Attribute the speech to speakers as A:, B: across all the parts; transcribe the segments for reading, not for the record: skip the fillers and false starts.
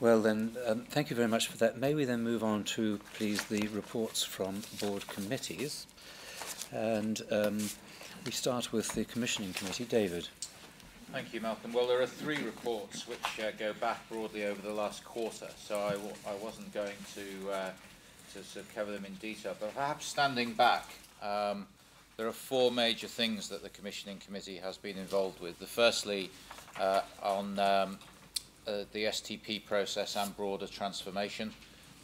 A: Well then, thank you very much for that. May we then move on to, please, the reports from board committees. And we start with the commissioning committee. David.
B: Thank you, Malcolm. Well, there are three reports which go back broadly over the last quarter, so I wasn't going to sort of cover them in detail. But perhaps standing back, there are four major things that the commissioning committee has been involved with. The firstly, on the STP process and broader transformation.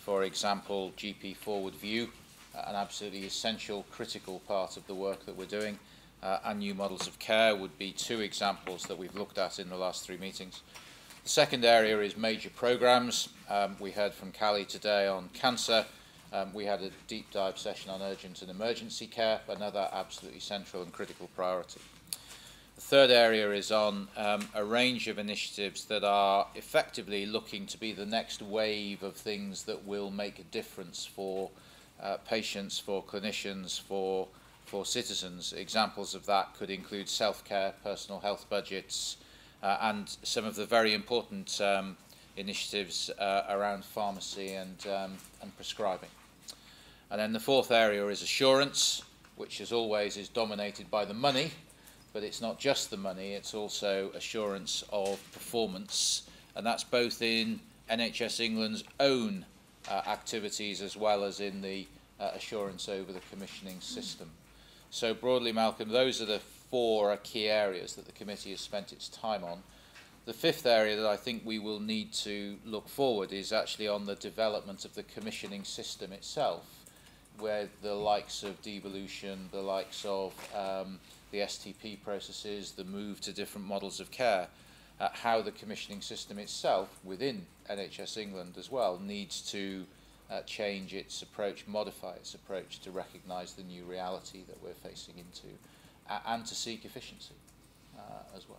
B: For example, GP Forward View, an absolutely essential, critical part of the work that we're doing. And new models of care would be two examples that we've looked at in the last three meetings. The second area is major programmes. We heard from Callie today on cancer. We had a deep dive session on urgent and emergency care, another absolutely central and critical priority. The third area is on a range of initiatives that are effectively looking to be the next wave of things that will make a difference for patients, for clinicians, for citizens. Examples of that could include self-care, personal health budgets, and some of the very important initiatives around pharmacy and prescribing. And then the fourth area is assurance, which as always is dominated by the money, but it's not just the money, it's also assurance of performance, and that's both in NHS England's own activities as well as in the assurance over the commissioning system. So broadly, Malcolm, those are the four key areas that the committee has spent its time on. The fifth area that I think we will need to look forward is actually on the development of the commissioning system itself, where the likes of devolution, the likes of the STP processes, the move to different models of care, how the commissioning system itself within NHS England as well needs to change its approach, modify its approach to recognise the new reality that we're facing into and to seek efficiency as well.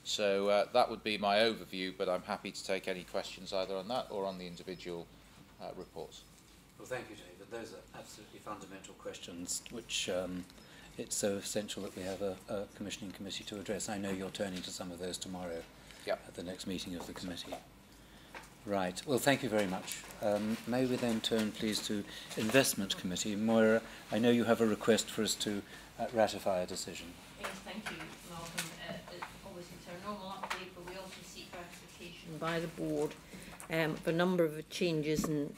B: So that would be my overview, but I'm happy to take any questions either on that or on the individual reports.
A: Well, thank you, David. Those are absolutely fundamental questions which it's so essential that we have a commissioning committee to address. I know you're turning to some of those tomorrow at the next meeting of the committee. Right. Well, thank you very much. May we then turn, please, to Investment Committee. Moira, I know you have a request for us to ratify a decision.
C: Yes, thank you, Malcolm. Obviously, it's our normal update, but we also seek ratification by the board of a number of changes in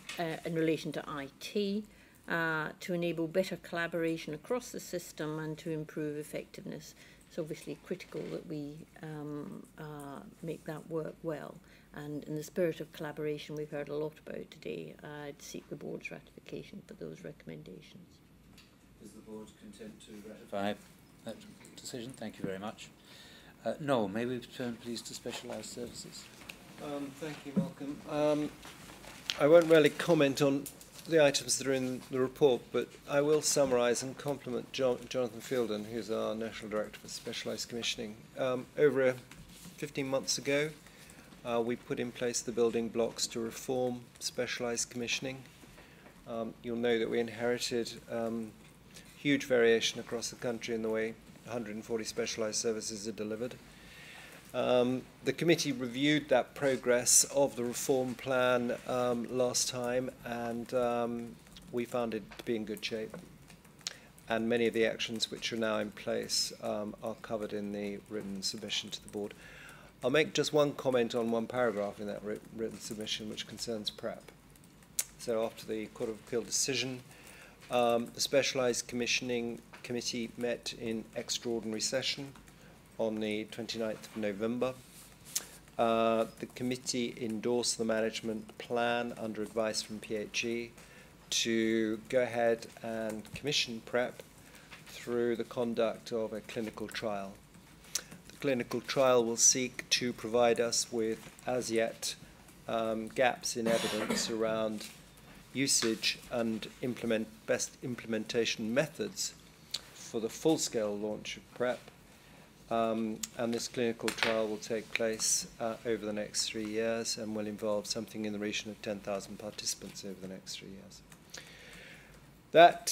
C: relation to IT to enable better collaboration across the system and to improve effectiveness. It's obviously critical that we make that work well. And in the spirit of collaboration we've heard a lot about today, I'd seek the board's ratification for those recommendations.
A: Is the board content to ratify that decision? Thank you very much. Noel, may we turn please to specialised services?
D: Thank you, Malcolm. I won't really comment on the items that are in the report, but I will summarise and compliment Jonathan Fielden, who's our National Director for Specialised Commissioning. Over 15 months ago, we put in place the building blocks to reform specialised commissioning. You'll know that we inherited huge variation across the country in the way 140 specialised services are delivered. The committee reviewed that progress of the reform plan last time, and we found it to be in good shape. And many of the actions which are now in place are covered in the written submission to the board. I'll make just one comment on one paragraph in that written submission, which concerns PrEP. So after the Court of Appeal decision, the Specialised Commissioning Committee met in extraordinary session on the 29th of November. The committee endorsed the management plan under advice from PHE to go ahead and commission PrEP through the conduct of a clinical trial. Clinical trial will seek to provide us with, as yet, gaps in evidence around usage and best implementation methods for the full-scale launch of PrEP. And this clinical trial will take place over the next 3 years and will involve something in the region of 10,000 participants over the next 3 years. That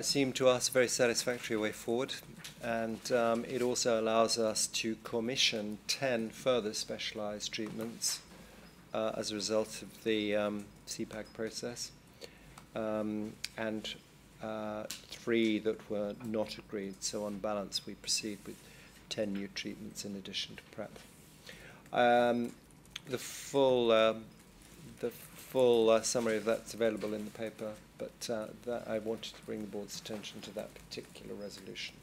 D: seemed to us a very satisfactory way forward, and it also allows us to commission 10 further specialised treatments as a result of the CPAC process, and 3 that were not agreed. So on balance, we proceed with 10 new treatments in addition to PrEP. The full summary of that's available in the paper, but that I wanted to bring the board's attention to that particular resolution.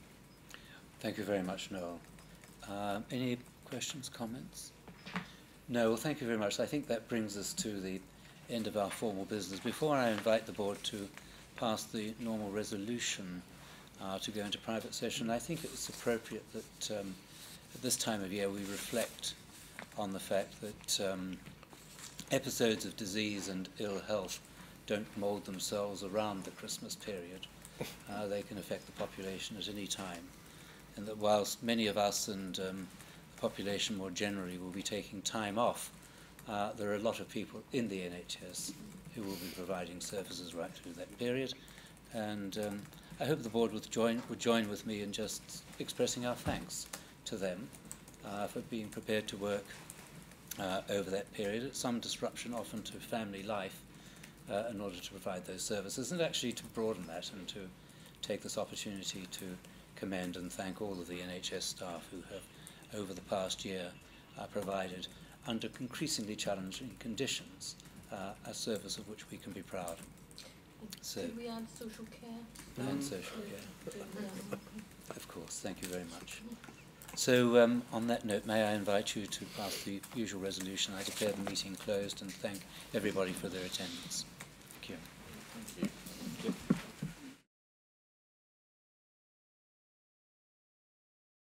A: Thank you very much, Noel. Any questions, comments? No, well, thank you very much. I think that brings us to the end of our formal business. Before I invite the board to pass the normal resolution to go into private session, I think it's appropriate that at this time of year we reflect on the fact that episodes of disease and ill health don't mould themselves around the Christmas period. They can affect the population at any time. And that whilst many of us and the population more generally will be taking time off, there are a lot of people in the NHS who will be providing services right through that period. And I hope the board would join with me in just expressing our thanks to them for being prepared to work over that period. It's some disruption often to family life in order to provide those services, and actually to broaden that and to take this opportunity to commend and thank all of the NHS staff who have over the past year provided under increasingly challenging conditions a service of which we can be proud. So,
C: did we add social care?
A: And social care. Of course, thank you very much. So on that note, may I invite you to pass the usual resolution. I declare the meeting closed and thank everybody for their attendance.